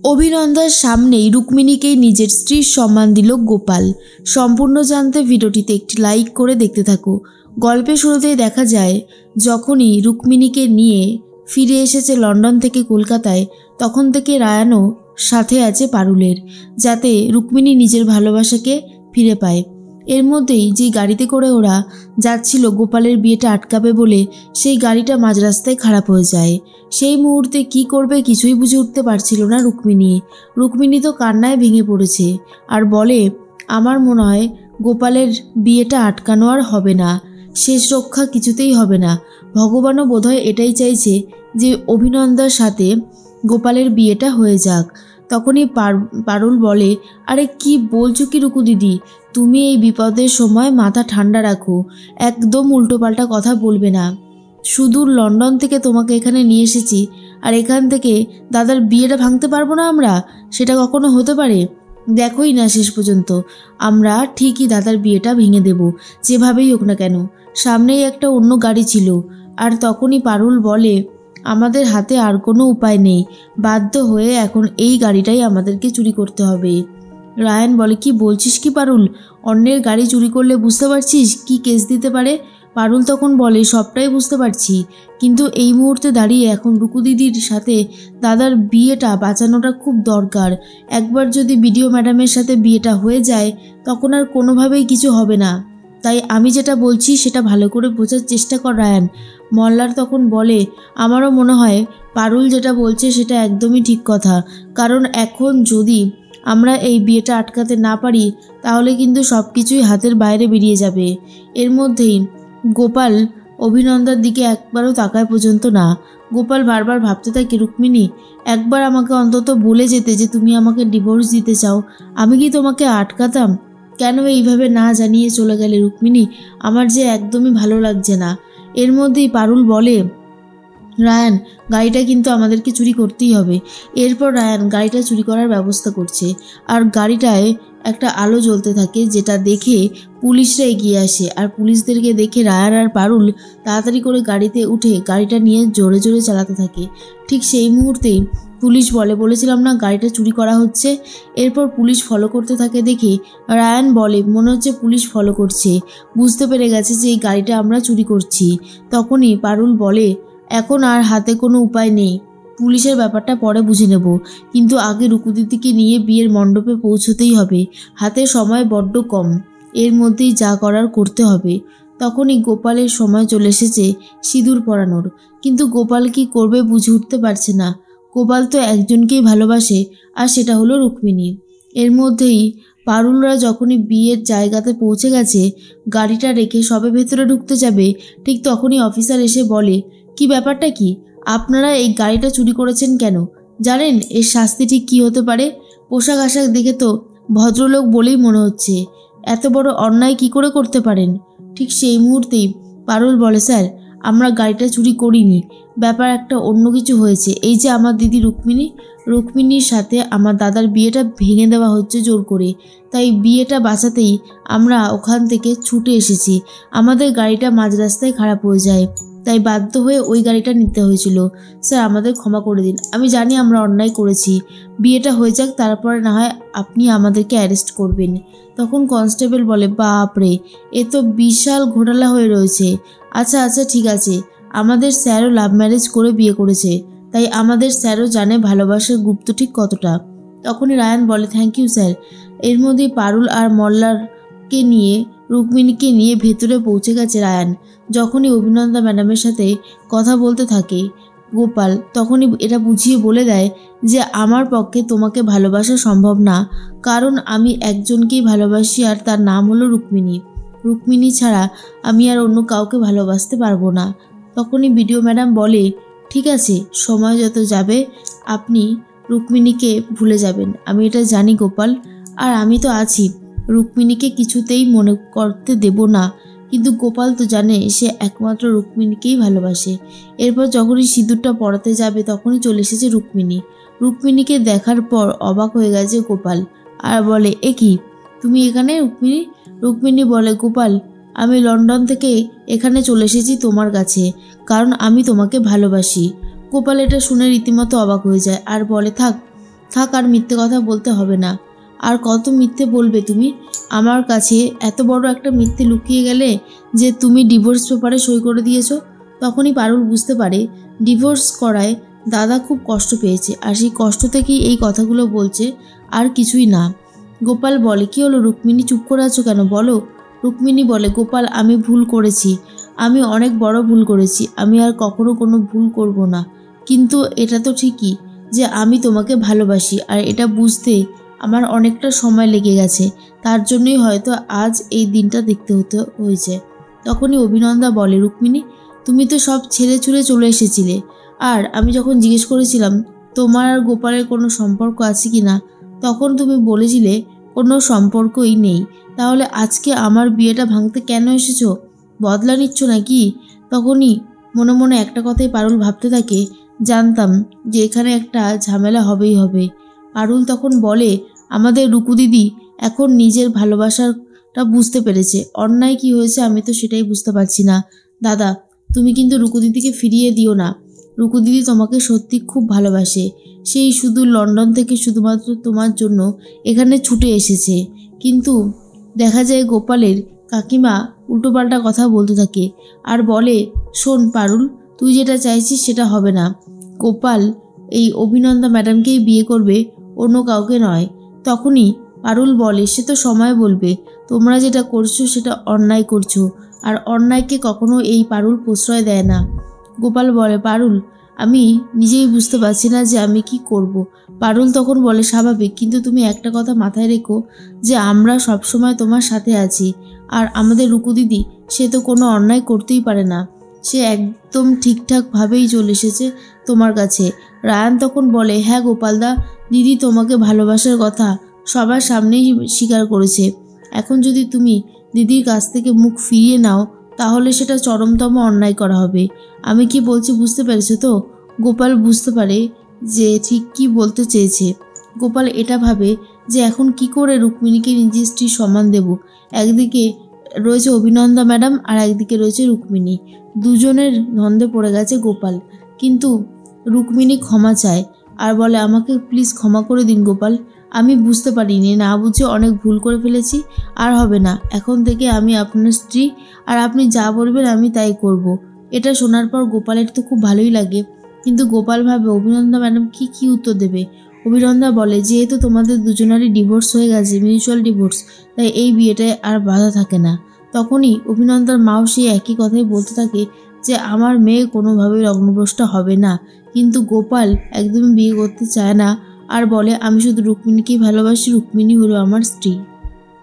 অভিনন্দার সামনেই রুক্মিণীকেই নিজের স্ত্রীর সম্মান দিল গোপাল। সম্পূর্ণ জানতে ভিডিওটিতে একটি লাইক করে দেখতে থাকো। গল্পের শুরুতেই দেখা যায় যখনই রুক্মিণীকে নিয়ে ফিরে এসেছে লন্ডন থেকে কলকাতায়, তখন থেকে রায়ানও সাথে আছে পারুলের, যাতে রুক্মিণী নিজের ভালোবাসাকে ফিরে পায়। এর মধ্যেই যে গাড়িতে করে ওরা যাচ্ছিল গোপালের বিয়েটা আটকাবে বলে, সেই গাড়িটা মাঝ রাস্তায় খারাপ হয়ে যায়। সেই মুহূর্তে কি করবে কিছুই বুঝে উঠতে পারছিল না রুক্মিণী তো কান্নায় ভেঙে পড়েছে আর বলে, আমার মনে হয় গোপালের বিয়েটা আটকানো আর হবে না, শেষ রক্ষা কিছুতেই হবে না। ভগবানও বোধহয় এটাই চাইছে যে অভিনন্দার সাথে গোপালের বিয়েটা হয়ে যাক। তখনই পারুল বলে, আরে কি বলছো কি রুকু দিদি, তুমি এই বিপদের সময় মাথা ঠান্ডা রাখো, একদম উল্টোপাল্টা কথা বলবে না। সুদূর লন্ডন থেকে তোমাকে এখানে নিয়ে এসেছি, আর এখান থেকে দাদার বিয়েটা ভাঙতে পারবো না আমরা? সেটা কখনো হতে পারে? দেখোই না, শেষ পর্যন্ত আমরা ঠিকই দাদার বিয়েটা ভেঙে দেব, যেভাবেই হোক না কেন। সামনেই একটা অন্য গাড়ি ছিল। আর তখনই পারুল বলে, আমাদের হাতে আর কোনো উপায় নেই, বাধ্য হয়ে এখন এই গাড়িটাই আমাদেরকে চুরি করতে হবে। রায়ান বলে, কি বলছিস কি পারুল, অন্যের গাড়ি চুরি করলে বুঝতে পারছিস কি কেস দিতে পারে? পারুল তখন বলে, সবটাই বুঝতে পারছি, কিন্তু এই মুহূর্তে দাঁড়িয়ে এখন রুকু দিদির সাথে দাদার বিয়েটা বাঁচানোটা খুব দরকার। একবার যদি বিডিও ম্যাডামের সাথে বিয়েটা হয়ে যায়, তখন আর কোনোভাবেই কিছু হবে না। তাই আমি যেটা বলছি সেটা ভালো করে বোঝার চেষ্টা কর রায়ান। মল্লার তখন বলে, আমারও মনে হয় পারুল যেটা বলছে সেটা একদমই ঠিক কথা, কারণ এখন যদি আমরা এই বিয়েটা আটকাতে না পারি, তাহলে কিন্তু সব কিছুই হাতের বাইরে বেরিয়ে যাবে। এর মধ্যেই গোপাল অভিনন্দার দিকে একবারও তাকায় পর্যন্ত না। গোপাল বারবার ভাবতে থাকে, রুক্মিণী, একবার আমাকে অন্তত বলে যেতে যে তুমি আমাকে ডিভোর্স দিতে চাও, আমি কি তোমাকে আটকাতাম? কেন এইভাবে না জানিয়ে চলে গেলে রুক্মিণী? আমার যে একদমই ভালো লাগছে না। এর মধ্যেই পারুল বলে, রায়ান, গাড়িটা কিন্তু আমাদেরকে চুরি করতেই হবে। এরপর রায়ান গাড়িটা চুরি করার ব্যবস্থা করছে, আর গাড়িটায় একটা আলো জ্বলতে থাকে, যেটা দেখে পুলিশরা এগিয়ে আসে। আর পুলিশদেরকে দেখে রায়ান আর পারুল তাড়াতাড়ি করে গাড়িতে উঠে গাড়িটা নিয়ে জোরে জোরে চালাতে থাকে। ঠিক সেই মুহূর্তেই পুলিশ বলেছিলাম না গাড়িটা চুরি করা হচ্ছে। এরপর পুলিশ ফলো করতে থাকে দেখে রায়ান বলে, মনে হচ্ছে পুলিশ ফলো করছে, বুঝতে পেরে গেছে যে এই গাড়িটা আমরা চুরি করছি। তখনই পারুল বলে, এখন আর হাতে কোনো উপায় নেই, পুলিশের ব্যাপারটা পরে বুঝে নেব, কিন্তু আগে রুকু দিদিকে নিয়ে বিয়ের মণ্ডপে পৌঁছতেই হবে, হাতে সময় বড্ড কম, এর মধ্যেই যা করার করতে হবে। তখনই গোপালের সময় চলে এসেছে সিঁদুর পরানোর, কিন্তু গোপাল কি করবে বুঝে উঠতে পারছে না। গোপাল তো একজনকেই ভালোবাসে, আর সেটা হলো রুক্মিণী। এর মধ্যেই পারুলরা যখনই বিয়ের জায়গাতে পৌঁছে গেছে, গাড়িটা রেখে সবে ভেতরে ঢুকতে যাবে, ঠিক তখনই অফিসার এসে বলে, কি ব্যাপারটা কি, আপনারা এই গাড়িটা চুরি করেছেন কেন? জানেন এর শাস্তি ঠিক কী হতে পারে? পোশাক আশাক দেখে তো ভদ্রলোক বলেই মনে হচ্ছে, এত বড় অন্যায় কি করে করতে পারেন? ঠিক সেই মুহূর্তেই পারুল বলে, স্যার, আমরা গাড়িটা চুরি করিনি, ব্যাপার একটা অন্য কিছু হয়েছে। এই যে আমার দিদি রুক্মিণীর সাথে আমার দাদার বিয়েটা ভেঙে দেওয়া হচ্ছে জোর করে, তাই বিয়েটা বাঁচাতেই আমরা ওখান থেকে ছুটে এসেছি। আমাদের গাড়িটা মাঝ রাস্তায় খারাপ হয়ে যায়, তাই বাধ্য হয়ে ওই গাড়িটা নিতে হয়েছিল। স্যার, আমাদের ক্ষমা করে দিন, আমি জানি আমরা অন্যায় করেছি, বিয়েটা হয়ে যাক, তারপরে না হয় আপনি আমাদেরকে অ্যারেস্ট করবেন। তখন কনস্টেবল বলে, বাপরে, এ তো বিশাল ঘোটালা হয়ে রয়েছে। আচ্ছা আচ্ছা ঠিক আছে, আমাদের স্যারও লাভ ম্যারেজ করে বিয়ে করেছে, তাই আমাদের স্যারও জানে ভালোবাসার গুপ্ত ঠিক কতটা। তখনই রায়ান বলে, থ্যাংক ইউ স্যার। এর মধ্যেই পারুল আর মল্লারকে নিয়ে রুক্মিণীকে নিয়ে ভেতরে পৌঁছে গেছে রায়ান। যখনই অভিনন্দা ম্যাডামের সাথে কথা বলতে থাকে গোপাল, তখনই এটা বুঝিয়ে বলে দেয় যে আমার পক্ষে তোমাকে ভালোবাসা সম্ভব না, কারণ আমি একজনকেই ভালোবাসি, আর তার নাম হলো রুক্মিণী ছাড়া আমি আর অন্য কাউকে ভালোবাসতে পারবো না। তখনই বিডিও ম্যাডাম বলে, ঠিক আছে, সময় যত যাবে আপনি রুক্মিণীকে ভুলে যাবেন, আমি এটা জানি গোপাল, আর আমি তো আছি, রুক্মিণীকে কিছুতেই মনে করতে দেব না। কিন্তু গোপাল তো জানে সে একমাত্র রুক্মিণীকেই ভালোবাসে। এরপর যখনই সিঁদুরটা পরাতে যাবে, তখনই চলে এসেছে রুক্মিণীকে দেখার পর অবাক হয়ে গেছে গোপাল, আর বলে, এ কি, তুমি এখানে রুক্মিণী বলে, গোপাল, আমি লন্ডন থেকে এখানে চলে এসেছি তোমার কাছে, কারণ আমি তোমাকে ভালোবাসি। গোপাল এটা শুনে রীতিমতো অবাক হয়ে যায় আর বলে, থাক, থাক, আর মিথ্যে কথা বলতে হবে না। আর কত মিথ্যে বলবে তুমি? আমার কাছে এত বড় একটা মিথ্যে লুকিয়ে গেলে যে তুমি ডিভোর্স পেপারে সই করে দিয়েছো। তখনই পারুল বুঝতে পারে ডিভোর্স করায় দাদা খুব কষ্ট পেয়েছে, আর সেই কষ্ট থেকেই এই কথাগুলো বলছে, আর কিছুই না। গোপাল বলে, কি হলো রুক্মিণী, চুপ করে আছো কেন, বলো। রুক্মিণী বলে, গোপাল আমি ভুল করেছি, আমি অনেক বড় ভুল করেছি, আমি আর কখনো কোনো ভুল করব না। কিন্তু এটা তো ঠিকই যে আমি তোমাকে ভালোবাসি, আর এটা বুঝতে আমার অনেকটা সময় লেগে গেছে, তার জন্যই হয়তো আজ এই দিনটা দেখতে হতে হয়েছে। তখনই অভিনন্দা বলে, রুক্মিণী তুমি তো সব ছেড়ে ছুড়ে চলে এসেছিলে, আর আমি যখন জিজ্ঞেস করেছিলাম তোমার আর গোপালের কোনো সম্পর্ক আছে কি না, তখন তুমি বলেছিলে কোনো সম্পর্কই নেই। তাহলে আজকে আমার বিয়েটা ভাঙতে কেন এসেছো? বদলা নিচ্ছ নাকি? তখনই মনে মনে একটা কথাই পারুল ভাবতে থাকে, জানতাম যে এখানে একটা ঝামেলা হবেই হবে। পারুল তখন বলে, আমাদের রুকু দিদি এখন নিজের ভালোবাসাটা বুঝতে পেরেছে, অন্যায় কি হয়েছে আমি তো সেটাই বুঝতে পারছি না। দাদা তুমি কিন্তু রুকু দিদিকে ফিরিয়ে দিও না, রুকু দিদি তোমাকে সত্যি খুব ভালোবাসে, সেই শুধু লন্ডন থেকে শুধুমাত্র তোমার জন্য এখানে ছুটে এসেছে। কিন্তু দেখা যায় গোপালের কাকিমা উল্টোপাল্টা কথা বলতে থাকে আর বলে, শোন পারুল, তুই যেটা চাইছিস সেটা হবে না। গোপাল এই অভিনন্দা ম্যাডামকেই বিয়ে করবে, অন্য কাউকে নয়। তখনই পারুল বলে, সে তো সময় বলবে, তোমরা যেটা করছো সেটা অন্যায় করছো, আর অন্যায়কে কখনো এই পারুল প্রশ্রয় দেয় না। গোপাল বলে, পারুল আমি নিজেই বুঝতে পারছি না যে আমি কি করব। পারুল তখন বলে, স্বাভাবিক, কিন্তু তুমি একটা কথা মাথায় রেখো যে আমরা সবসময় তোমার সাথে আছি, আর আমাদের রুকু দিদি সে তো কোনো অন্যায় করতেই পারে না, সে একদম ঠিকঠাকভাবেই চলে এসেছে তোমার কাছে। রায়ান তখন বলে, হ্যাঁ গোপালদা, দিদি তোমাকে ভালোবাসার কথা সবার সামনেই স্বীকার করেছে, এখন যদি তুমি দিদির কাছ থেকে মুখ ফিরিয়ে নাও তাহলে সেটা চরমতম অন্যায় করা হবে। আমি কি বলছি বুঝতে পেরেছো তো? গোপাল বুঝতে পারে যে ঠিক কি বলতে চেয়েছে। গোপাল এটা ভাবে যে এখন কি করে রুক্মিণীকে নিজের স্ত্রীর সম্মান দেব। একদিকে রয়েছে অভিনন্দা ম্যাডাম আর একদিকে রয়েছে রুক্মিণী, দুজনের দ্বন্দ্বে পড়ে গেছে গোপাল। কিন্তু রুক্মিণী ক্ষমা চায় আর বলে, আমাকে প্লিজ ক্ষমা করে দিন গোপাল, আমি বুঝতে পারিনি, না বুঝে অনেক ভুল করে ফেলেছি, আর হবে না, এখন থেকে আমি আপনার স্ত্রী, আর আপনি যা বলবেন আমি তাই করব। এটা শোনার পর গোপালের তো খুব ভালোই লাগে, কিন্তু গোপাল ভাবে অভিনন্দা ম্যাডাম কি উত্তর দেবে। অভিনন্দা বলে, যেহেতু তোমাদের দুজনেরই ডিভোর্স হয়ে গেছে, মিউচুয়াল ডিভোর্স, তাই এই বিয়েটায় আর বাধা থাকে না। তখনই অভিনন্দার মাও সেই একই কথাই বলতে থাকে যে আমার মেয়ে কোনোভাবেই লগ্নভ্রষ্ট হবে না, কিন্তু গোপাল একদমই বিয়ে করতে চায় না আর বলে, আমি শুধু রুক্মিণীকেই ভালোবাসি, রুক্মিণী হলো আমার স্ত্রী।